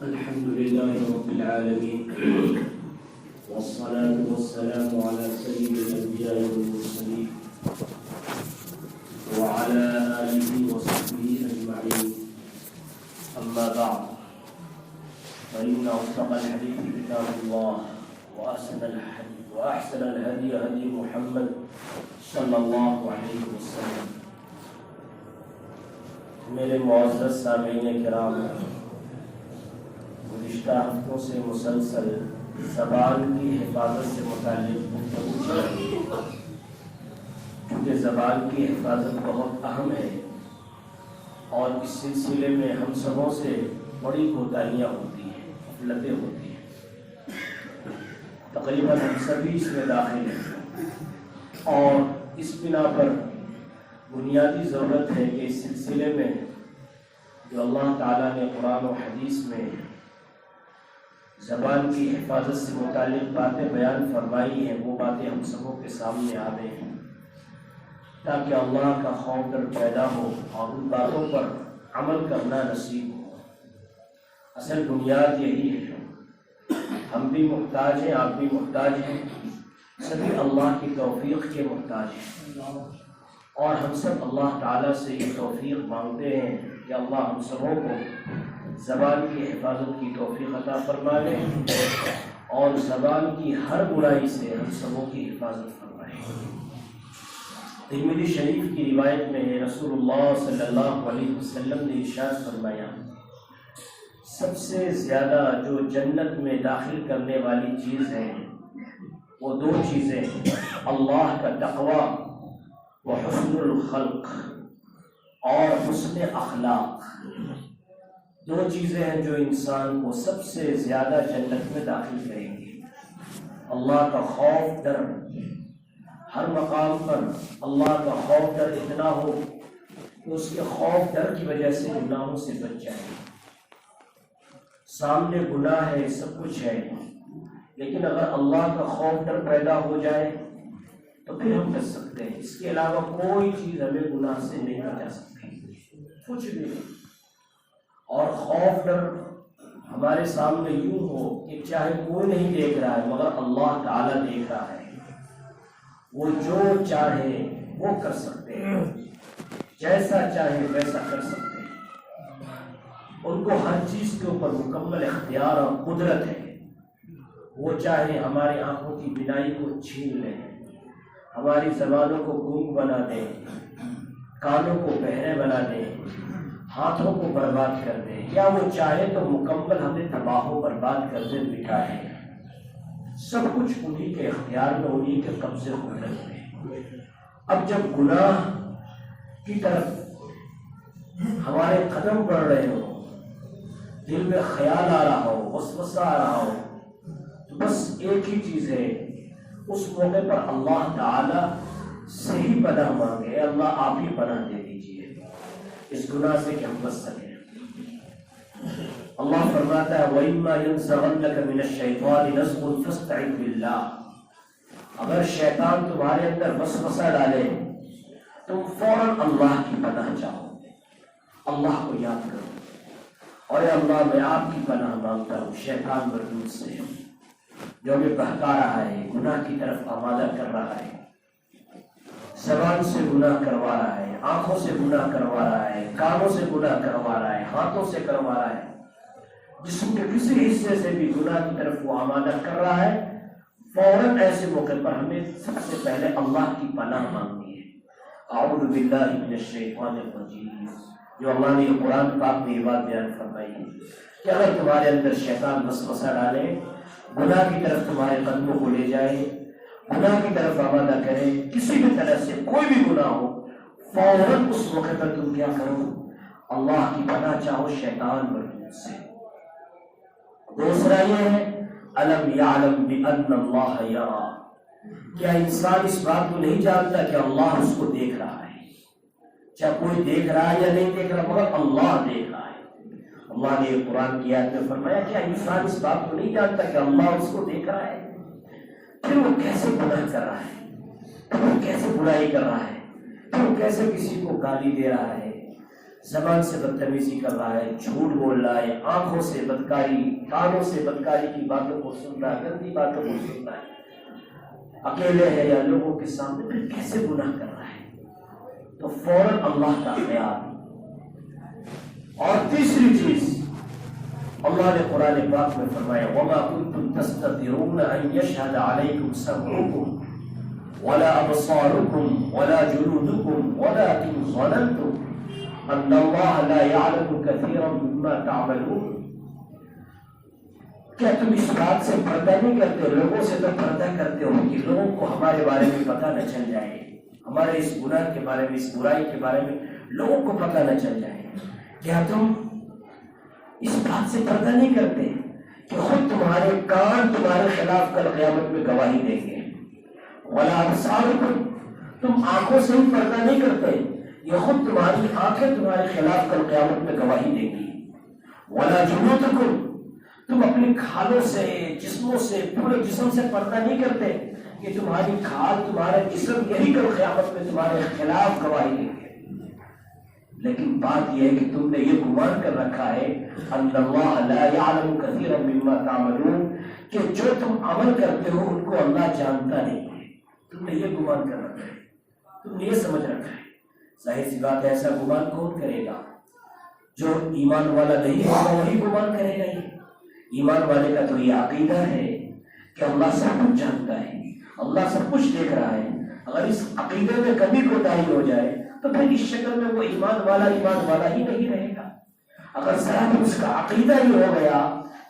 الحمد لله رب العالمين والصلاة والسلام على سيد الأنبياء والمرسلين وعلى آله وصحبه أجمعين. أما بعد فإن أصدق الحديث كتاب الله وأحسن الهدي هدي محمد صلى الله عليه وسلم. میرے معزز سامعین کرام، گزشتہ ہفتوں سے مسلسل زبان کی حفاظت سے متعلق گفتگو چل رہی ہے، کیونکہ زبان کی حفاظت بہت اہم ہے اور اس سلسلے میں ہم سبوں سے بڑی کوتاہیاں ہوتی ہیں، غفلتیں ہوتی ہیں. تقریباً ہم سبھی اس میں داخل ہیں اور اس بنا پر بنیادی ضرورت ہے کہ اس سلسلے میں جو اللہ تعالیٰ نے قرآن و حدیث میں زبان کی حفاظت سے متعلق باتیں بیان فرمائی ہیں، وہ باتیں ہم سبوں کے سامنے آویں تاکہ اللہ کا خوف ڈر پیدا ہو اور ان باتوں پر عمل کرنا نصیب ہو. اصل بنیاد یہی ہے. ہم بھی محتاج ہیں، آپ بھی محتاج ہیں، سبھی اللہ کی توفیق کے محتاج ہیں اور ہم سب اللہ تعالیٰ سے یہ توفیق مانگتے ہیں کہ اللہ ہم سبوں کو زبان کی حفاظت کی توفیق عطا فرمائے اور زبان کی ہر برائی سے ہم سبوں کی حفاظت فرمائے. ترمذی شریف کی روایت میں رسول اللہ صلی اللہ علیہ وسلم نے ارشاد فرمایا، سب سے زیادہ جو جنت میں داخل کرنے والی چیز ہے وہ دو چیزیں ہیں، اللہ کا تقوی وحسن الخلق اور حسن اخلاق. دو چیزیں ہیں جو انسان کو سب سے زیادہ جنت میں داخل کریں گے. اللہ کا خوف ڈر، ہر مقام پر اللہ کا خوف ڈر اتنا ہو کہ اس کے خوف ڈر کی وجہ سے گناہوں سے بچ جائے. سامنے گناہ ہے، سب کچھ ہے، لیکن اگر اللہ کا خوف ڈر پیدا ہو جائے تو پھر ہم کر سکتے ہیں. اس کے علاوہ کوئی چیز ہمیں گناہ سے نہیں بچا سکتی، کچھ بھی نہیں. اور خوف ڈر ہمارے سامنے یوں ہو کہ چاہے کوئی نہیں دیکھ رہا ہے مگر اللہ تعالیٰ دیکھ رہا ہے، وہ جو چاہے وہ کر سکتے ہیں، جیسا چاہے ویسا کر سکتے ہیں. ان کو ہر چیز کے اوپر مکمل اختیار اور قدرت ہے. وہ چاہے ہماری آنکھوں کی بینائی کو چھین لیں، ہماری زبانوں کو گونگ بنا دیں، کانوں کو بہرے بنا دیں، ہاتھوں کو برباد کر دیں، یا وہ چاہے تو مکمل ہمیں تباہ و برباد کر دے بٹھائے. سب کچھ انہی کے اختیار میں، انہی کے قبضے قدرت میں. اب جب گناہ کی طرف ہمارے قدم بڑھ رہے ہوں، دل میں خیال آ رہا ہو، وسوسہ آ رہا ہو، تو بس ایک ہی چیز ہے، اس موقع پر اللہ تعالی سے ہی پناہ مانگے. اللہ آپ ہی پناہ دے دیجیے اس گناہ سے کہ ہم بچ سکیں. اللہ فرماتا ہے وَإِمَّا يَنزَغَنَّكَ مِنَ الشَّيْطَانِ نَزْغٌ فَاسْتَعِذْ بِاللَّهِ. اگر شیطان تمہارے اندر وسوسہ ڈالے تم فوراً اللہ کی پناہ چاہو، اللہ کو یاد کرو اور اے اللہ میں آپ کی پناہ مانگتا ہوں شیطان مردود سے، جو ہمیں بہکا رہا ہے، گناہ کی طرف آمادہ کر رہا ہے، زبان سے گناہ کروا رہا ہے، آنکھوں سے گناہ کروا رہا ہے، کانوں سے گناہ کروا رہا ہے، ہاتھوں سے کروا رہا ہے، جسم کے کسی حصے سے بھی گناہ کی طرف وہ آمادہ کر رہا ہے. فوراً ایسے موقع پر ہمیں سب سے پہلے اللہ کی پناہ مانگنی ہے. اعوذ باللہ من الشیطان الرجیم. جو اللہ نے قرآن پاک میں یہ بات بیان فرمائی ہے کہ اگر تمہارے اندر شیطان وسوسہ ڈالے، گناہ کی طرف تمہارے قدموں کو لے جائے، گناہ کی طرف آمادہ کرے، کسی بھی طرح سے کوئی بھی گناہ ہو، فوراً اس موقع پر تم کیا کرو؟ اللہ کی پناہ چاہو شیطان مردود سے. دوسرا یہ ہے الم یعلم بان اللہ یرا. کیا انسان اس بات کو نہیں جانتا کہ اللہ اس کو دیکھ رہا ہے؟ چاہے کوئی دیکھ رہا ہے یا نہیں دیکھ رہا مگر اللہ دیکھ رہا ہے. اللہ نے قرآن کی آیت میں فرمایا کیا انسان اس بات کو نہیں جانتا کہ اللہ اس کو دیکھ رہا ہے؟ پھر وہ کیسے گناہ کر رہا ہے، پھر وہ کیسے برائی کر رہا ہے، پھر وہ کیسے کسی کو گالی دے رہا ہے، زبان سے بدتمیزی کر رہا ہے، جھوٹ بول رہا ہے، آنکھوں سے بدکاری، کانوں سے بدکاری کی باتوں کو سن رہا ہے، گندی باتوں کو سن رہا ہے، اکیلے ہے یا لوگوں کے سامنے، پھر کیسے گناہ کر رہا ہے؟ تو فوراً اللہ کا خیال۔ اور تیسری چیز اللہ نے قرآن پاک میں فرمایا وَمَا كُنْتُمْ تَسْتَطِيعُونَ أَن يَشْهَدَ عَلَيْكُمْ سَمْعُكُمْ وَلَا أَبْصَارُكُمْ وَلَا جُلُودُكُمْ وَلَكِنْ ظَنَنْتُمْ أَنَّ اللَّهَ لَا يَعْلَمُ كَثِيرًا مِمَّا تَعْمَلُونَ۔ کیا تم اس بات سے پردہ نہیں کرتے؟ لوگوں سے تو پردہ کرتے ہو کہ لوگوں کو ہمارے بارے میں پتہ نہ چل جائے، ہمارے اس گناہ کے بارے میں، اس برائی کے بارے میں لوگوں کو پتہ نہ چل جائے۔ کیا تم اس بات سے پردہ نہیں کرتے کہ خود تمہارے کان تمہارے خلاف کل قیامت میں گواہی دیں گے؟ وَلَا أَبْصَارُكُمْ، تم آنکھوں سے ہی پردہ نہیں کرتے، یہ خود تمہاری آنکھیں تمہارے خلاف کل قیامت میں گواہی دیں گی۔ وَلَا جُلُودُكُمْ، تم اپنی کھالوں سے، جسموں سے، پورے جسم سے پردہ نہیں کرتے کہ تمہاری کھال، تمہارا جسم یہی کل قیامت میں تمہارے خلاف گواہی دیں گے۔ لیکن بات یہ ہے کہ تم نے یہ گمان کر رکھا ہے ان اللہ لا یعلم کثیرا مما تعملون، کہ جو تم عمل کرتے ہو ان کو اللہ جانتا نہیں ہے۔ تم نے یہ گمان کر رکھا ہے، تم نے یہ سمجھ رکھا ہے۔ ظاہر سی بات ہے ایسا گمان کون کرے گا؟ جو ایمان والا نہیں ہوگا وہی گمان کرے گا۔ یہ ایمان والے کا تو یہ عقیدہ ہے کہ اللہ سب کچھ جانتا ہے، اللہ سب کچھ دیکھ رہا ہے۔ اگر اس عقیدے میں کمی کوتاہی ہو جائے تو پھر اس شکل میں وہ ایمان والا ہی نہیں رہے گا۔ اگر صرف اس کا عقیدہ ہی ہو گیا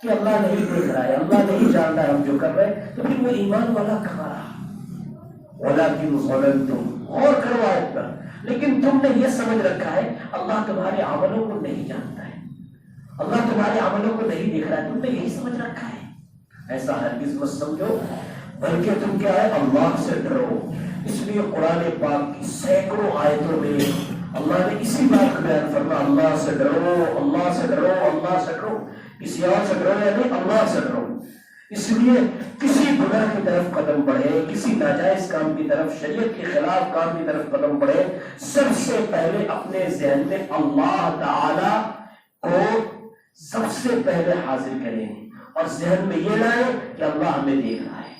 کہ اللہ نہیں دیکھ رہا ہے، اللہ نہیں جان رہا ہے ہم جو کر رہے ہیں، تو پھر وہ ایمان والا کہاں رہا؟ وَلَكِنْ ظَنَنْتُمْ، غور کرو آیت پر، لیکن تم نے یہ سمجھ رکھا ہے اللہ تمہارے عملوں کو نہیں جانتا ہے، اللہ تمہارے عملوں کو نہیں دیکھ رہا ہے، تم نے یہی سمجھ رکھا ہے۔ ایسا ہرگز مت سمجھو، بلکہ تم کیا ہے؟ اللہ سے ڈرو۔ اس لیے قرآن پاک کی سینکڑوں آیتوں میں اللہ نے اسی بات کو بیان فرمایا، اللہ سے ڈرو، اللہ سے ڈرو، اللہ سے ڈرو۔ کسی اور سے ڈرو یا نہیں، اللہ سے ڈرو۔ اس لیے کسی گناہ کی طرف قدم بڑھے، کسی ناجائز کام کی طرف، شریعت کے خلاف کام کی طرف قدم بڑھے، سب سے پہلے اپنے ذہن میں اللہ تعالی کو سب سے پہلے حاضر کریں اور ذہن میں یہ لائیں کہ اللہ ہمیں دیکھ رہا ہے۔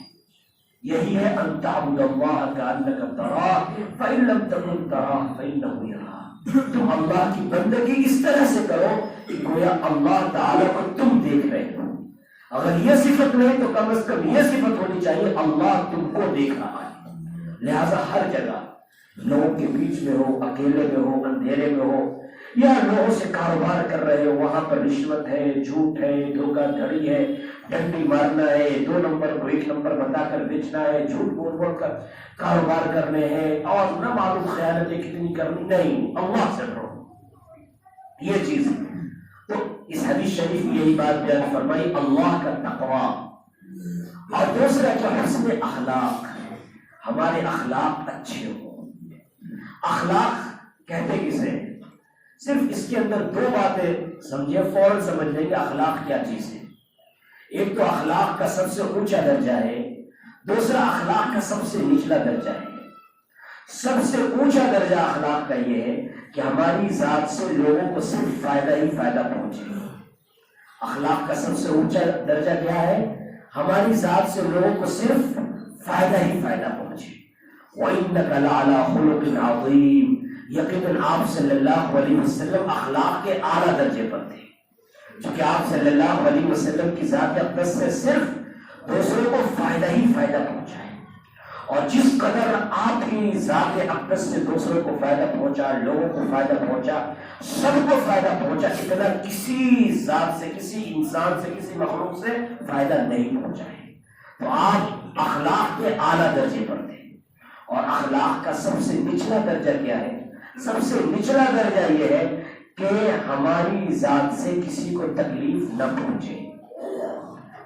یہی ہے ان تعبد اللہ کأنک تراہ فإن لم تکن تراہ فإنہ یراک۔ تم اللہ کی بندگی اس طرح سے کرو کہ گویا اللہ تعالیٰ کو تم دیکھ رہے ہو۔ اگر یہ صفت نہیں تو کم از کم یہ صفت ہونی چاہیے اللہ تم کو دیکھ رہا ہے۔ لہذا ہر جگہ، لوگوں کے بیچ میں ہو، اکیلے میں ہو، اندھیرے میں ہو، یا لوگوں سے کاروبار کر رہے ہو، وہاں پر رشوت ہے، جھوٹ ہے، دھوکہ دھڑی ہے، ڈنڈی مارنا ہے، 2 نمبر کو 1 نمبر بتا کر بیچنا ہے، جھوٹ بول کر کاروبار کرنے ہیں، اور نہ معلوم خیانتیں کتنی کرنی، نہیں، اللہ سے ڈرو۔ یہ چیز ہے۔ تو اس حدیث شریف میں یہی بات بیان فرمائی، اللہ کا تقویٰ۔ اور دوسرا جو حسن اخلاق، ہمارے اخلاق اچھے ہوں۔ اخلاق کہتے کسے؟ صرف اس کے اندر 2 باتیں سمجھے، فوراً سمجھ لیں گے اخلاق کیا چیز ہے۔ ایک تو اخلاق کا سب سے اونچا درجہ ہے، دوسرا اخلاق کا سب سے نچلا درجہ ہے۔ سب سے اونچا درجہ اخلاق کا یہ ہے کہ ہماری ذات سے لوگوں کو صرف فائدہ ہی فائدہ پہنچے۔ اخلاق کا سب سے اونچا درجہ کیا ہے؟ ہماری ذات سے لوگوں کو صرف فائدہ ہی فائدہ پہنچے۔ وَإِنَّكَ لَعَلَىٰ خُلُقٍ عَظِيمٍ، یقیناً آپ صلی اللہ علیہ وسلم اخلاق کے اعلیٰ درجے پر تھے، کیونکہ آپ صلی اللہ علیہ وسلم کی ذات اقدس سے صرف دوسروں کو فائدہ ہی فائدہ پہنچا ہے۔ اور جس قدر آپ کی ذات اقدس سے دوسروں کو فائدہ پہنچا، لوگوں کو فائدہ پہنچا، سب کو فائدہ پہنچا، اتنا کسی ذات سے، کسی انسان سے، کسی مخلوق سے فائدہ نہیں پہنچا ہے۔ تو آپ اخلاق کے اعلیٰ درجے پر تھے۔ اور اخلاق کا سب سے نچلا درجہ کیا ہے؟ سب سے نچلا درجہ یہ ہے کہ ہماری ذات سے کسی کو تکلیف نہ پہنچے۔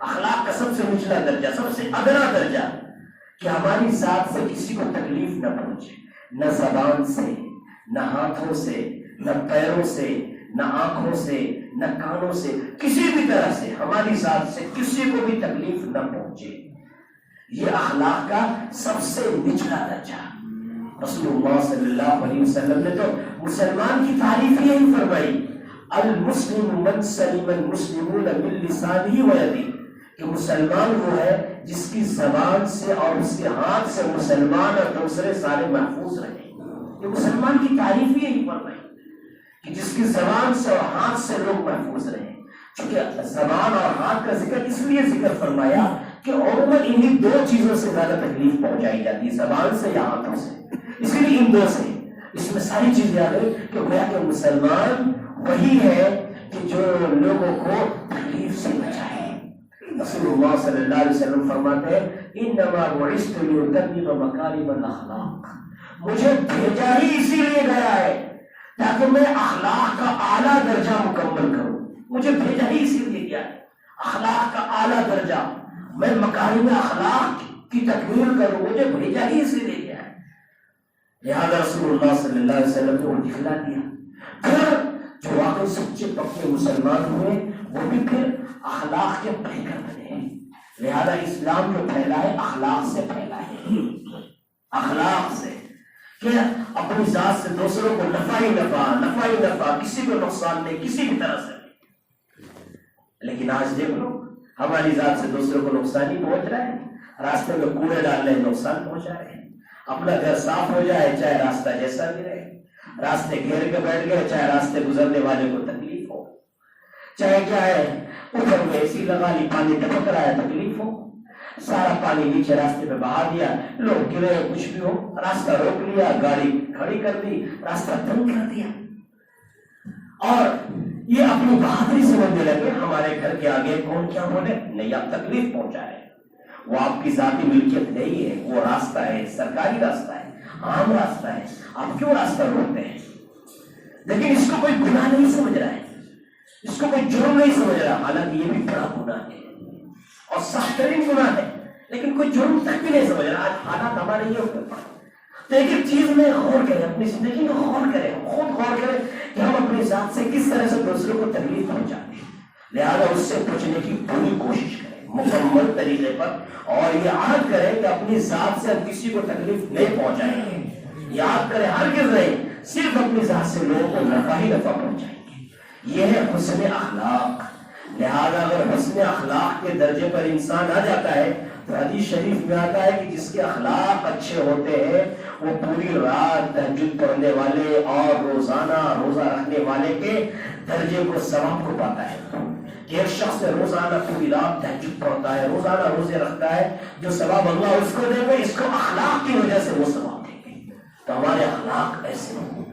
اخلاق کا سب سے نچلا درجہ، سب سے ادنا درجہ کہ ہماری ذات سے کسی کو تکلیف نہ پہنچے، نہ زبان سے، نہ ہاتھوں سے، نہ پیروں سے، نہ آنکھوں سے، نہ کانوں سے، کسی بھی طرح سے ہماری ذات سے کسی کو بھی تکلیف نہ پہنچے۔ یہ اخلاق کا سب سے نچلا درجہ۔ رسول اللہ صلی اللہ علیہ وسلم نے تو مسلمان کی تعریف یہی فرمائی، المسلم من سلم المسلمون من لسانہ و یدہ، کہ مسلمان وہ ہے جس کی زبان سے اور اس کے ہاتھ سے مسلمان اور دوسرے سارے محفوظ رہے۔ یہ مسلمان کی تعریف یہی فرمائی کہ جس کی زبان سے اور ہاتھ سے لوگ محفوظ رہے۔ چونکہ زبان اور ہاتھ کا ذکر اس لیے ذکر فرمایا کہ عموماً انہی دو چیزوں سے زیادہ تکلیف پہنچائی جاتی ہے، زبان سے یا ہاتھوں سے، اس لیے ان دو سے، اس میں ساری چیزیں آ گئی کہ گویا کہ مسلمان وہی ہے کہ جو لوگوں کو تکلیف سے بچائے۔ رسول اللہ صلی اللہ علیہ وسلم فرماتے ہیں انما بعثت لأتمم مکارم الاخلاق، مجھے بھیجا ہی اسی لیے گیا ہے تاکہ میں اخلاق کا اعلیٰ درجہ مکمل کروں، مجھے بھیجا ہی اسی لیے گیا ہے، اخلاق کا اعلیٰ درجہ، میں مکارم اخلاق کی تکمیل کروں، مجھے بھیجا ہی اسی لیے گیا ہے۔ لہذا رسول اللہ صلی اللہ علیہ وسلم نے وہ دکھلا دیا۔ پھر جو واقعی سچے پکے مسلمان ہوئے وہ بھی پھر اخلاق کے پیکر بنے، لہذا اسلام جو پھیلا ہے اخلاق سے پھیلا ہے، اخلاق سے، کہ اپنی ذات سے دوسروں کو نفع ہی نفع، کسی کو نقصان نہیں، کسی بھی طرح سے نہیں۔ لیکن آج دیکھ لو ہماری ذات سے دوسروں کو نقصان ہی پہنچ رہا ہے، راستے میں کوڑے ڈال رہے ہیں نقصان پہنچا رہے ہیں، اپنا گھر صاف ہو جائے چاہے راستہ جیسا بھی رہے، راستے گھیر کے بیٹھ گئے چاہے راستے گزرنے والے کو تکلیف ہو، چاہے کیا ہے اوپر میں اسی لگا لی پانی ٹپک رہا ہے تکلیف ہو، سارا پانی نیچے راستے پہ بہا دیا، لوگ گرے کچھ بھی ہو، راستہ روک لیا، گاڑی کھڑی کر دی، راستہ تنگ کر دیا، اور یہ اپنی بہادری سمجھنے لگے ہمارے گھر کے آگے کون کیا بولے، نہیں آپ تکلیف پہنچا رہے ہیں، وہ آپ کی ذاتی ملکیت نہیں ہے، وہ راستہ ہے، سرکاری راستہ ہے، عام راستہ ہے، آپ کیوں راستہ روکتے ہیں؟ لیکن اس کو کوئی گناہ نہیں سمجھ رہا ہے، اس کو کوئی جرم نہیں سمجھ رہا، حالانکہ یہ بھی بڑا گناہ ہے اور سخت ترین گناہ ہے، لیکن کوئی جرم تک بھی نہیں سمجھ رہا۔ آج حالات ہمارے یہ ہوتے ہیں، تو ایک چیز میں غور کریں، اپنی زندگی میں غور کریں، خود غور کریں کہ ہم اپنی ذات سے کس طرح سے دوسروں کو تکلیف پہنچاتے ہیں، لہذا اس سے بچنے کی پوری کوشش کریں مکمل طریقے پر، اور یہ عہد کریں کہ اپنی ذات سے ہم کسی کو تکلیف نہیں پہنچائیں گے، یاد کریں ہرگز نہیں، صرف اپنی ذات سے لوگوں کو نفع ہی نفع پہنچائیں گے، یہ ہے حسن اخلاق۔ لہذا اگر حسن اخلاق کے درجے پر انسان آ جاتا ہے تو حدیث شریف میں آتا ہے کہ جس کے اخلاق اچھے ہوتے ہیں وہ پوری رات تہجد پڑھنے والے اور روزانہ روزہ رکھنے والے کے درجے کو ثواب کو پاتا ہے۔ ایک شخص روزانہ پوری رات تہجد پڑھتا ہے، روزانہ روزے رکھتا ہے، جو ثواب اللہ اس کو دے گا، اس کو اخلاق کی وجہ سے وہ ثواب دیں گے۔ تو ہمارے اخلاق ایسے ہوں۔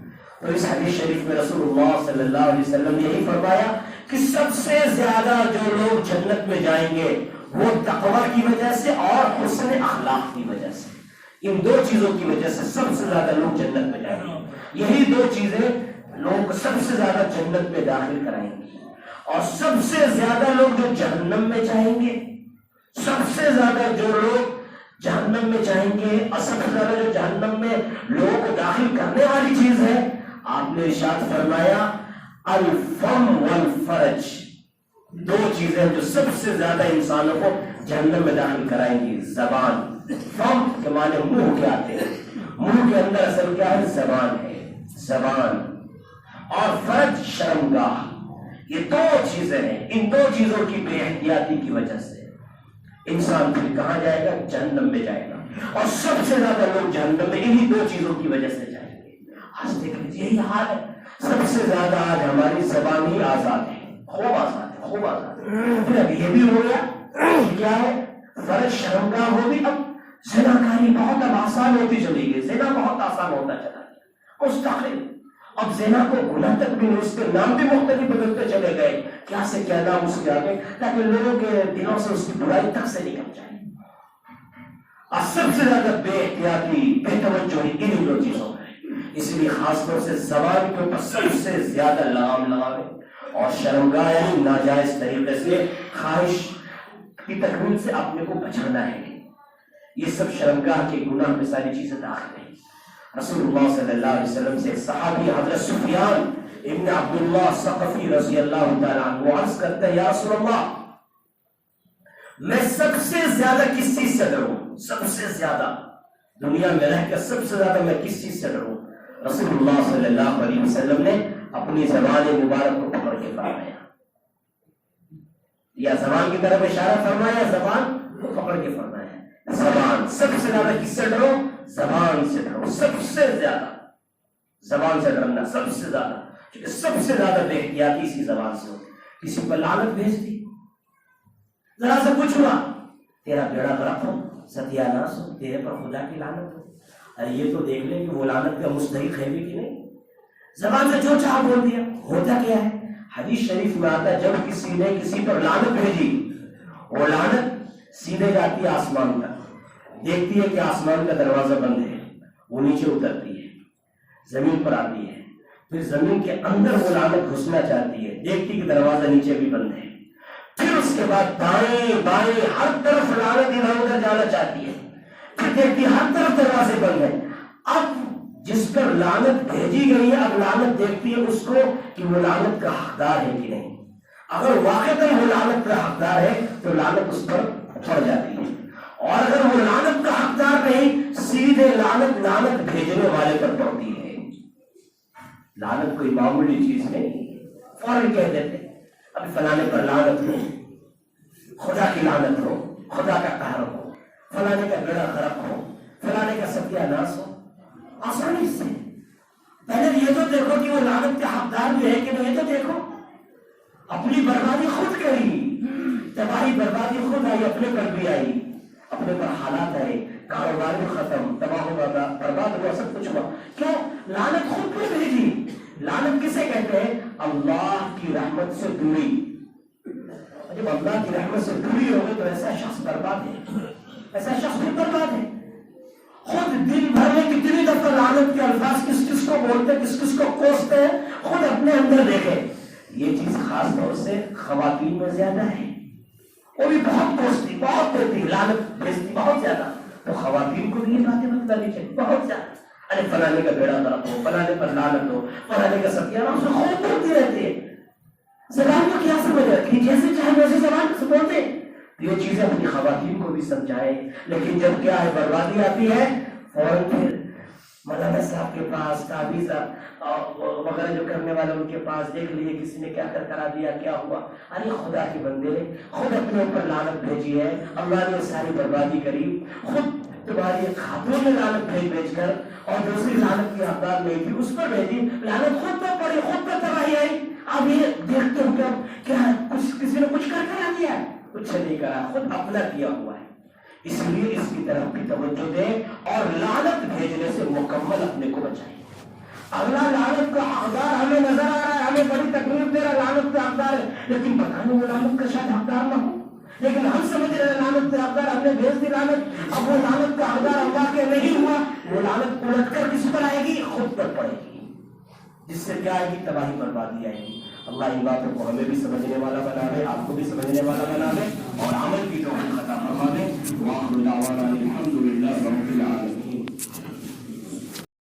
تو اس حدیث شریف میں رسول اللہ صلی اللہ علیہ وسلم نے یہی فرمایا کہ سب سے زیادہ جو لوگ جنت میں جائیں گے وہ تقوی کی وجہ سے اور حسن اخلاق کی وجہ سے، ان دو چیزوں کی وجہ سے سب سے زیادہ لوگ جنت میں جائیں گے۔ یہی دو چیزیں لوگ سب سے زیادہ جنت میں داخل کرائیں گی، اور سب سے زیادہ لوگ جو جہنم میں جائیں گے، سب سے زیادہ جو لوگ جہنم میں جائیں گے، اور سب سے زیادہ جو جہنم میں لوگوں کو داخل کرنے والی چیز ہے، آپ نے ارشاد فرمایا الفم والفرج، دو چیزیں جو سب سے زیادہ انسانوں کو جہنم میں داخل کرائیں گی۔ زبان، فم کے معنی منہ کے آتے ہیں، منہ کے اندر اصل کیا ہے؟ زبان ہے، زبان، اور فرج شرمگاہ، یہ دو چیزیں ہیں۔ ان دو چیزوں کی بے احتیاطی کی وجہ سے انسان پھر کہاں جائے گا؟ جہنم میں جائے گا، اور سب سے زیادہ لوگ جہنم میں انہی دو چیزوں کی وجہ سے جائیں گے۔ آج دیکھ لیجیے یہی حال ہے، سب سے زیادہ آج ہماری زبان ہی آزاد ہے، خوب آزاد ہے، خوب آزاد ہے۔ پھر اب یہ بھی ہو گیا، کیا ہے؟ فرج شرمگاہ ہو گئی، اب زنا کاری بہت اب آسان ہوتی چلی گئی، زنا بہت آسان ہوتا چلا گیا، مستقل اب زنا کو گناہ تک بھی نہیں، اس کے نام بھی مختلف بدلتے چلے گئے، کیا سے کیا نام اس کے آگے، تاکہ لوگوں کے دلوں سے اس کی برائی تک سے نکل جائے۔ اور سب سے زیادہ بے احتیاطی، بے توجہی انہی دو چیزوں میں، اس لیے خاص طور سے زبان کے اوپر سب سے زیادہ لگام لگاوے، اور شرمگاہ یعنی ناجائز طریقے سے خواہش کی تکمیل سے اپنے کو بچانا ہے، یہ سب شرمگاہ کے گناہ میں ساری چیزیں داخل ہیں۔ رسول اللہ صلی اللہ علیہ وسلم سے ایک صحابی حضرت سفیان ابن عبداللہ ثقفی رضی اللہ تعالیٰ عنہ عرض کرتے ہیں یا رسول اللہ میں سب سے زیادہ کس چیز سے ڈروں؟ سب سے زیادہ دنیا میں رہ کر سب سے زیادہ میں کس چیز سے ڈروں؟ رسول اللہ صلی اللہ علیہ وسلم نے اپنی زبان مبارک کو پکڑ کے فرمایا، یا زبان کی طرف اشارہ فرمایا، زبان کو پکڑ کے فرمایا۔ زبان سب سے زیادہ کس سے ڈرو؟ زبان سے ڈرو، سب سے زیادہ زبان سے ڈرنا، سب سے زیادہ، کیونکہ سب سے زیادہ بے احتیاطی اسی زبان سے ہوتی۔ کسی پر لعنت بھیج دی، ذرا سا کچھ ہوا، تیرا بیڑا غرق ہو، ستیہ ناس ہو، تیرے پر خدا کی لعنت ہو۔ ارے یہ تو دیکھ لیں کہ وہ لعنت کا مستحق ہے بھی کہ نہیں۔ زبان سے جو چاہ بول دیا، ہوتا کیا ہے؟ حدیث شریف میں آتا ہے جب کسی نے کسی پر لعنت بھیجی، وہ لعنت سیدھے جاتی ہے آسمان تک، دیکھتی ہے کہ آسمان کا دروازہ بند ہے، وہ نیچے اترتی ہے، زمین پر آتی ہے، پھر زمین کے اندر وہ لعنت گھسنا چاہتی ہے، دیکھتی کہ دروازہ نیچے بھی بند ہے، پھر اس کے بعد دائیں بائیں ہر طرف لعنت ادھر ادھر جانا چاہتی ہے، پھر دیکھتی ہر طرف دروازے بند ہیں۔ اب جس پر لعنت بھیجی گئی ہے، اب لعنت دیکھتی ہے اس کو کہ وہ لعنت کا حقدار ہے کہ نہیں۔ اگر واقعی وہ لعنت کا حقدار ہے تو لعنت اس پر پڑ جاتی ہے، اور اگر وہ لعنت کا حقدار نہیں، سیدھے لعنت بھیجنے والے پر پڑتی ہے۔ لعنت کوئی معمولی چیز نہیں، فوراً کہہ دیتے ابھی فلانے پر لعنت ہو، خدا کی لعنت ہو، خدا کا قہر ہو، فلانے کا بیڑا غرق ہو، فلانے کا ستیہ ناس ہو، آسانی سے۔ پہلے یہ تو دیکھو کہ وہ لعنت کا حقدار بھی ہے کہ نہیں، یہ تو دیکھو۔ اپنی بربادی خود کری، تباہی بربادی خود آئی، اپنے پر بھی آئی، اپنے پر حالات آئے، کاروبار بھی ختم، تباہ ہوا، برباد ہوا، سب کچھ ہوا۔ کیوں؟ لعنت خود پر بھیجی۔ لعنت کسے کہتے ہیں؟ اللہ کی رحمت سے دوری۔ جب اللہ کی رحمت سے دوری ہوگی تو ایسا شخص برباد ہے، ایسا شخص بھی برباد ہے۔ خود دن بھر میں کتنی دفعہ لعنت کے الفاظ کس کس کو بولتے ہیں، کس کس کو کوستے ہیں، خود اپنے اندر دیکھیں۔ یہ چیز خاص طور سے خواتین میں زیادہ ہے، وہ بھی بہت کوستی، بہت دیتی، لعنت بھیجتی بہت زیادہ۔ تو خواتین کو بھی یہ باتیں بتلانی چاہیے بہت زیادہ۔ ارے فلانے کا بیڑا غرق ہو، فلانے پر لعنت ہو، فلانے کا ستیہ ناس ہو، خوب بولتی رہتی ہے۔ زبان کو کیا سمجھ رکھی؟ جیسے چاہے ویسے زبان سے بولتے۔ یہ چیزیں اپنی خواتین کو بھی سمجھائے، لیکن جب کیا ہے بربادی آتی ہے، فوراً پھر مولانا صاحب کے پاس، تعویذ وغیرہ جو کرنے والے ان کے پاس، دیکھ لیے کسی نے کیا کرا دیا، کیا ہوا۔ ارے خدا کے بندے نے خود اپنے اوپر لعنت بھیجی ہے، اللہ نے ساری بربادی کری، خود تمہاری ایک خاتون نے لعنت بھیج کر، اور دوسری لعنت کی حقدار نہیں تھی اس پر بھیجی، لعنت خود پر پڑی، خود پر تباہی آئی۔ اب یہ دیکھتے ہو کیا کسی نے کچھ کر دیا ہے؟ کچھ نہیں کرا، خود اپنا کیا ہوا ہے۔ اس لیے اس کی طرف بھی توجہ دیں اور لعنت بھیجنے سے مکمل اپنے کو بچائیں۔ اگلا لعنت کا حقدار ہمیں نظر آ رہا ہے، ہمیں بڑی تکلیف دے رہا ہے، لعنت کا حقدار ہے، لیکن پتہ نہیں وہ لعنت کا شاید حقدار نہ ہو، لیکن ہم سمجھ رہے ہیں لعنت کا حقدار، ہم نے بھیج دی لعنت، اب وہ لعنت کا حقدار اللہ کے نہیں ہوا، وہ لعنت الٹ کر کس پر آئے گی؟ خود پر پڑے گی، جس سے کیا آئے گی؟ تباہی بربادی آئے گی۔ اللہ ان باتوں کو ہمیں بھی سمجھنے والا بنا دے، آپ کو بھی سمجھنے والا بنا دے، اور عمل کی توفیق عطا فرما دے۔